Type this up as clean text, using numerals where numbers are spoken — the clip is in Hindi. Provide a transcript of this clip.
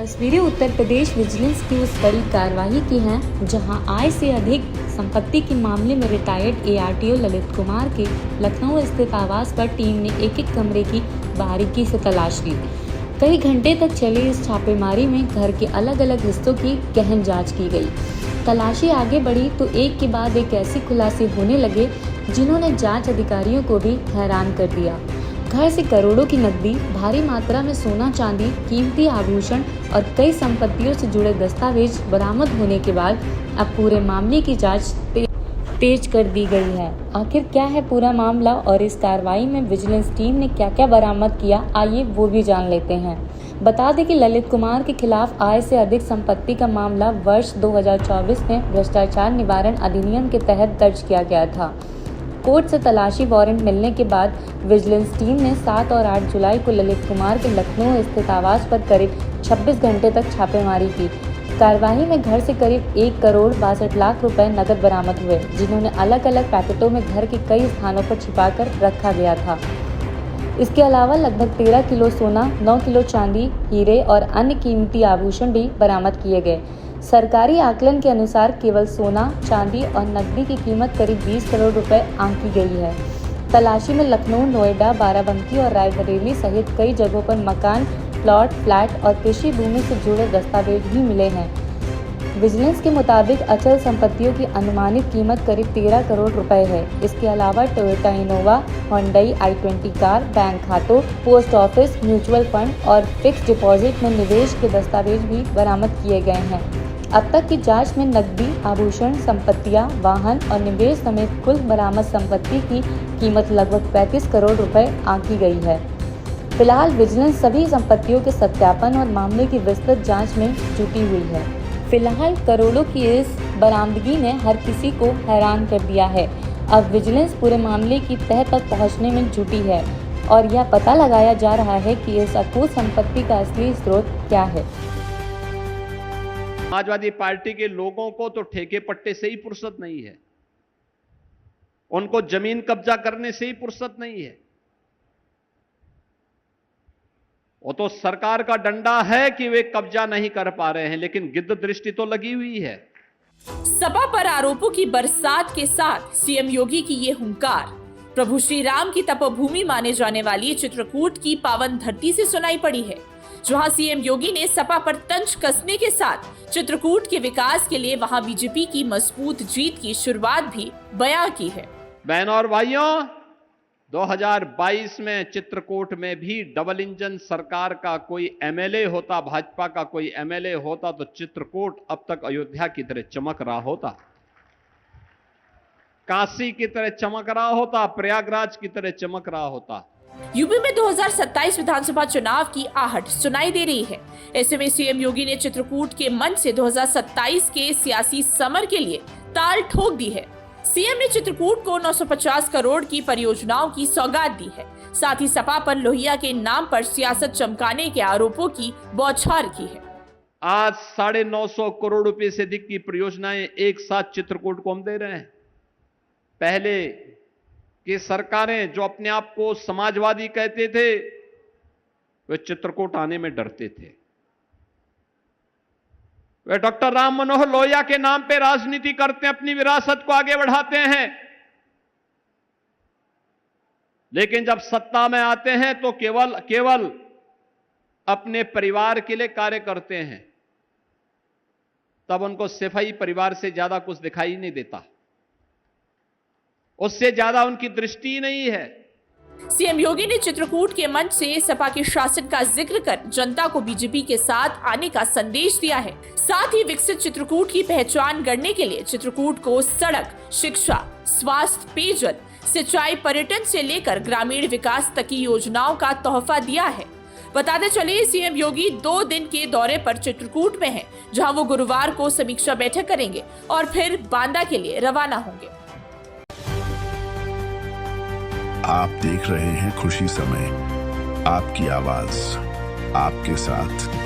तस्वीरें उत्तर प्रदेश विजिलेंस की उस बड़ी कार्रवाई की हैं जहां आय से अधिक संपत्ति के मामले में रिटायर्ड एआरटीओ ललित कुमार के लखनऊ स्थित आवास पर टीम ने एक एक कमरे की बारीकी से तलाश ली। कई घंटे तक चली इस छापेमारी में घर के अलग अलग हिस्सों की गहन जांच की गई। तलाशी आगे बढ़ी तो एक के बाद एक ऐसे खुलासे होने लगे जिन्होंने जांच अधिकारियों को भी हैरान कर दिया। घर से करोड़ों की नकदी, भारी मात्रा में सोना चांदी, कीमती आभूषण और कई संपत्तियों से जुड़े दस्तावेज बरामद होने के बाद अब पूरे मामले की जांच तेज कर दी गई है। आखिर क्या है पूरा मामला और इस कार्रवाई में विजिलेंस टीम ने क्या क्या बरामद किया, आइए वो भी जान लेते हैं। बता दें कि ललित कुमार के खिलाफ आय से अधिक संपत्ति का मामला वर्ष 2024 में भ्रष्टाचार निवारण अधिनियम के तहत दर्ज किया गया था। कोर्ट से तलाशी वारंट मिलने के बाद विजिलेंस टीम ने 7 और 8 जुलाई को ललित कुमार के लखनऊ स्थित आवास पर करीब 26 घंटे तक छापेमारी की। कार्रवाई में घर से करीब 1 करोड़ 62 लाख रुपए नकद बरामद हुए, जिन्होंने अलग अलग पैकेटों में घर के कई स्थानों पर छिपाकर रखा गया था। इसके अलावा लगभग 13 किलो सोना, 9 किलो चांदी, हीरे और अन्य कीमती आभूषण भी बरामद किए गए। सरकारी आकलन के अनुसार केवल सोना, चांदी और नकदी की कीमत करीब 20 करोड़ रुपए आंकी गई है। तलाशी में लखनऊ, नोएडा, बाराबंकी और रायबरेली सहित कई जगहों पर मकान, प्लॉट, फ्लैट और कृषि भूमि से जुड़े दस्तावेज भी मिले हैं। विजिलेंस के मुताबिक अचल संपत्तियों की अनुमानित कीमत करीब 13 करोड़ रुपए है। इसके अलावा Toyota Innova, Hyundai i20 car, bank खातों, पोस्ट ऑफिस, म्यूचुअल फंड और फिक्स डिपॉजिट में निवेश के दस्तावेज भी बरामद किए गए हैं। अब तक की जांच में नकदी, आभूषण, संपत्तियां, वाहन और निवेश समेत कुल बरामद संपत्ति की कीमत लगभग 35 करोड़ रुपए आंकी गई है। फिलहाल विजिलेंस सभी संपत्तियों के सत्यापन और मामले की विस्तृत जांच में जुटी हुई है। फिलहाल करोड़ों की इस बरामदगी ने हर किसी को हैरान कर दिया है। अब विजिलेंस पूरे मामले की तह तक पहुंचने में जुटी है और यह पता लगाया जा रहा है कि इस अकूत संपत्ति का असली स्रोत क्या है। समाजवादी पार्टी के लोगों को तो ठेके पट्टे से ही फुर्सत नहीं है, उनको जमीन कब्जा करने से ही फुर्सत नहीं है। वो तो सरकार का डंडा है कि वे कब्जा नहीं कर पा रहे हैं, लेकिन गिद्ध दृष्टि तो लगी हुई है। सपा पर आरोपों की बरसात के साथ सीएम योगी की ये हुंकार प्रभु श्री राम की तपोभूमि माने जाने वाली चित्रकूट की पावन धरती से सुनाई पड़ी है, जहां सीएम योगी ने सपा पर तंज कसने के साथ चित्रकूट के विकास के लिए वहां बीजेपी की मजबूत जीत की शुरुआत भी बयां की है। बहनों और भाइयों, 2022 में चित्रकूट में भी डबल इंजन सरकार का कोई एमएलए होता, भाजपा का कोई एमएलए होता तो चित्रकूट अब तक अयोध्या की तरह चमक रहा होता, काशी की तरह चमक रहा होता, प्रयागराज की तरह चमक रहा होता। यूपी में 2027 विधानसभा चुनाव की आहट सुनाई दे रही है। ऐसे में सीएम योगी ने चित्रकूट के मंच से 2027 के सियासी समर के लिए ताल ठोक दी है। सीएम ने चित्रकूट को 950 करोड़ की परियोजनाओं की सौगात दी है। साथ ही सपा पर लोहिया के नाम पर सियासत चमकाने के आरोपों की बौछार की है। आज 950 करोड़ रुपए से अधिक की परियोजनाएं एक साथ चित्रकूट को हम दे रहे हैं। पहले की सरकारें जो अपने आप को समाजवादी कहते थे, वे चित्रकूट आने में डरते थे। वे डॉक्टर राम मनोहर लोहिया के नाम पे राजनीति करते हैं, अपनी विरासत को आगे बढ़ाते हैं, लेकिन जब सत्ता में आते हैं तो केवल अपने परिवार के लिए कार्य करते हैं। तब उनको सिपाही परिवार से ज्यादा कुछ दिखाई नहीं देता, उससे ज्यादा उनकी दृष्टि नहीं है। सीएम योगी ने चित्रकूट के मंच से सपा के शासन का जिक्र कर जनता को बीजेपी के साथ आने का संदेश दिया है। साथ ही विकसित चित्रकूट की पहचान गढ़ने के लिए चित्रकूट को सड़क, शिक्षा, स्वास्थ्य, पेयजल, सिंचाई, पर्यटन से लेकर ग्रामीण विकास तक की योजनाओं का तोहफा दिया है। बताते चले सीएम योगी 2 दिन के दौरे पर चित्रकूट में हैं, जहां वो गुरुवार को समीक्षा बैठक करेंगे और फिर बांदा के लिए रवाना होंगे। आप देख रहे हैं खुशी समय, आपकी आवाज आपके साथ।